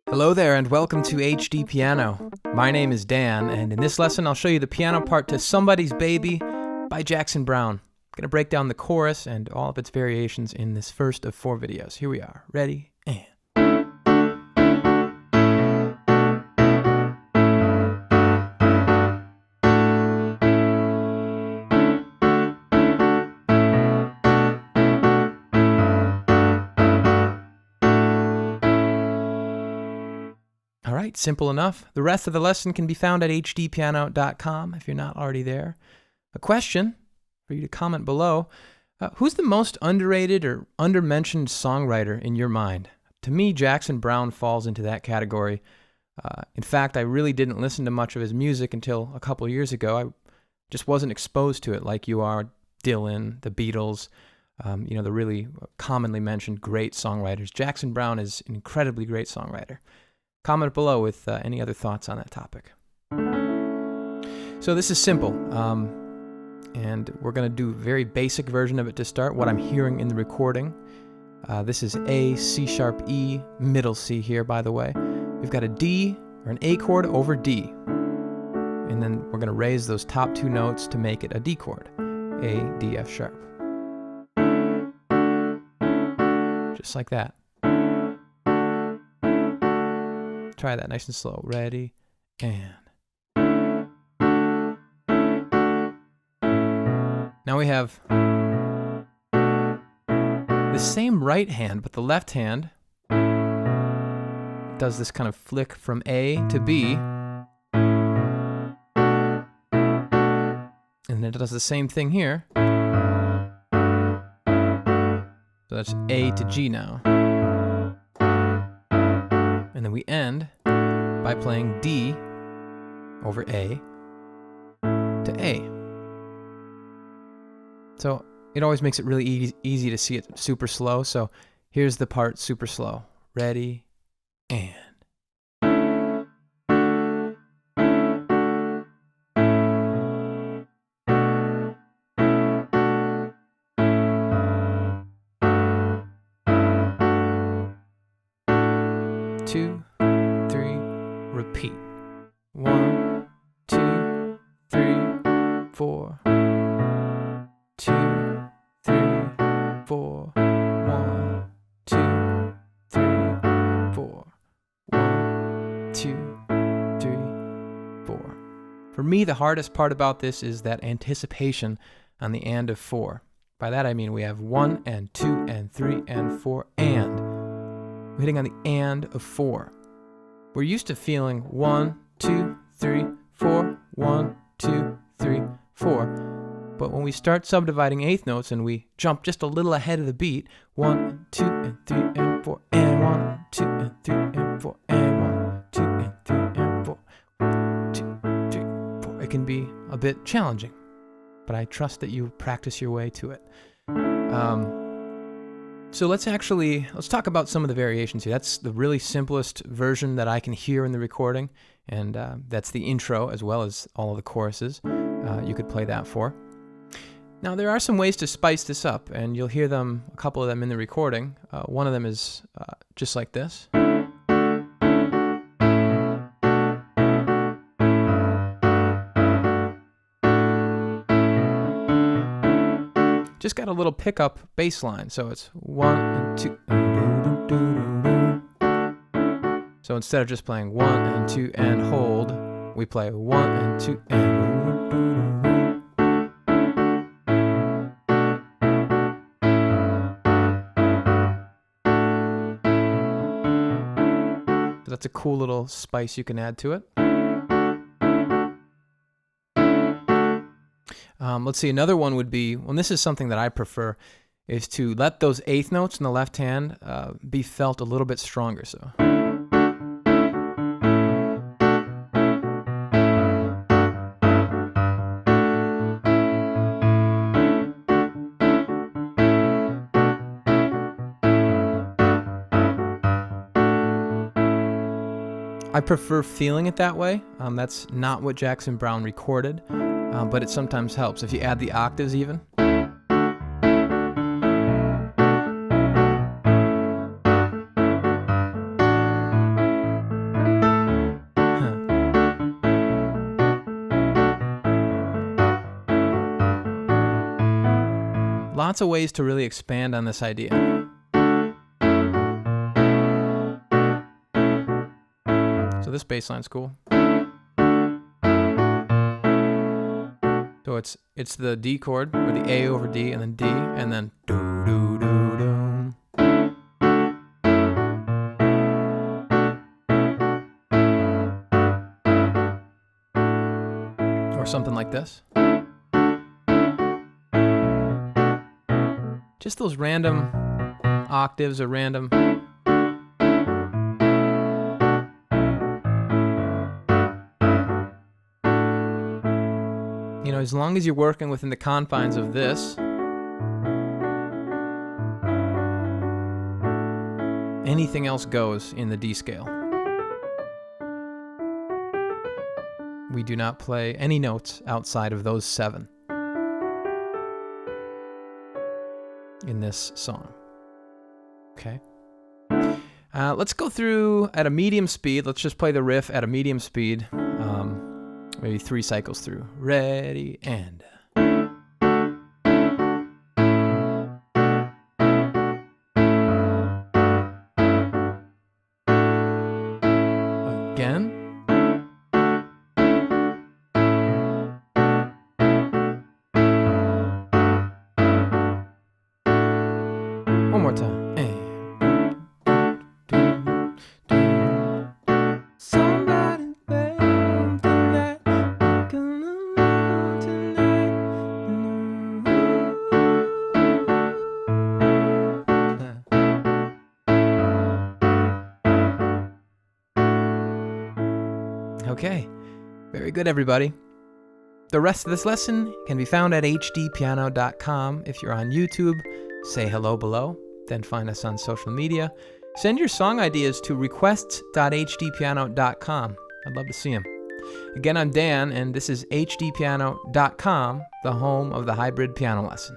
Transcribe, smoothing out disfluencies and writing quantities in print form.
Hello there and welcome to HDpiano. My name is Dan, and in this lesson I'll show you the piano part to Somebody's Baby by Jackson Browne. I'm going to break down the chorus and all of its variations in this first of 4 videos. Here we are. Ready? And... Alright, simple enough. The rest of the lesson can be found at HDpiano.com if you're not already there. A question for you to comment below. Who's the most underrated or undermentioned songwriter in your mind? To me, Jackson Browne falls into that category. In fact, I really didn't listen to much of his music until a couple years ago. I just wasn't exposed to it like you are. Dylan, the Beatles, the really commonly mentioned great songwriters. Jackson Browne is an incredibly great songwriter. Comment below with any other thoughts on that topic. So this is simple, and we're going to do a very basic version of it to start, what I'm hearing in the recording. This is A, C sharp, E, middle C here, by the way. We've got a D, or an A chord over D, and then we're going to raise those top 2 notes to make it a D chord, A, D, F sharp. Just like that. Try that nice and slow. Ready, and... Now we have the same right hand, but the left hand does this kind of flick from A to B. And it does the same thing here. So that's A to G now. And then we end by playing D over A to A. So it always makes it really easy to see it super slow. So here's the part super slow. Ready, and... Two, 3, repeat. 1, 2, 3, 4. 2, 3, 4. 1, 2, 3, 4. 1, 2, 3, 4. For me, the hardest part about this is that anticipation on the and of 4. By that I mean we have 1 and 2 and 3 and 4 and. We're hitting on the and of 4. We're used to feeling 1, 2, 3, 4, 1, 2, 3, 4. But when we start subdividing eighth notes and we jump just a little ahead of the beat, 1 and 2 and 3 and 4 and 1, 2 and 3 and 4 and 1, 2 and 3 and 4, 2, 3, 4. It can be a bit challenging, but I trust that you practice your way to it. So let's talk about some of the variations here. That's the really simplest version that I can hear in the recording, and that's the intro as well as all of the choruses. You could play that for. Now there are some ways to spice this up, and you'll hear them, a couple of them in the recording. One of them is just like this. Just got a little pickup bass line, so it's 1 and 2. So instead of just playing 1 and 2 and hold, we play 1 and 2 and. So that's a cool little spice you can add to it. Let's see, another one would be, well, this is something that I prefer, is to let those eighth notes in the left hand be felt a little bit stronger. So. I prefer feeling it that way. That's not what Jackson Browne recorded, but it sometimes helps if you add the octaves even. lots of ways to really expand on this idea. So this bass line's cool. So it's the D chord, or the A over D, and then D, and then do do do do. Or something like this. Just those random octaves or random. You know, as long as you're working within the confines of this, anything else goes in the D scale. We do not play any notes outside of those 7 in this song. Okay. Let's go through at a medium speed. Let's just play the riff at a medium speed. Maybe 3 cycles through. Ready, and... Again. One more time. Okay, very good, everybody. The rest of this lesson can be found at HDpiano.com. If you're on YouTube, say hello below, then find us on social media. Send your song ideas to requests.hdpiano.com. I'd love to see them. Again, I'm Dan, and this is HDpiano.com, the home of the hybrid piano lesson.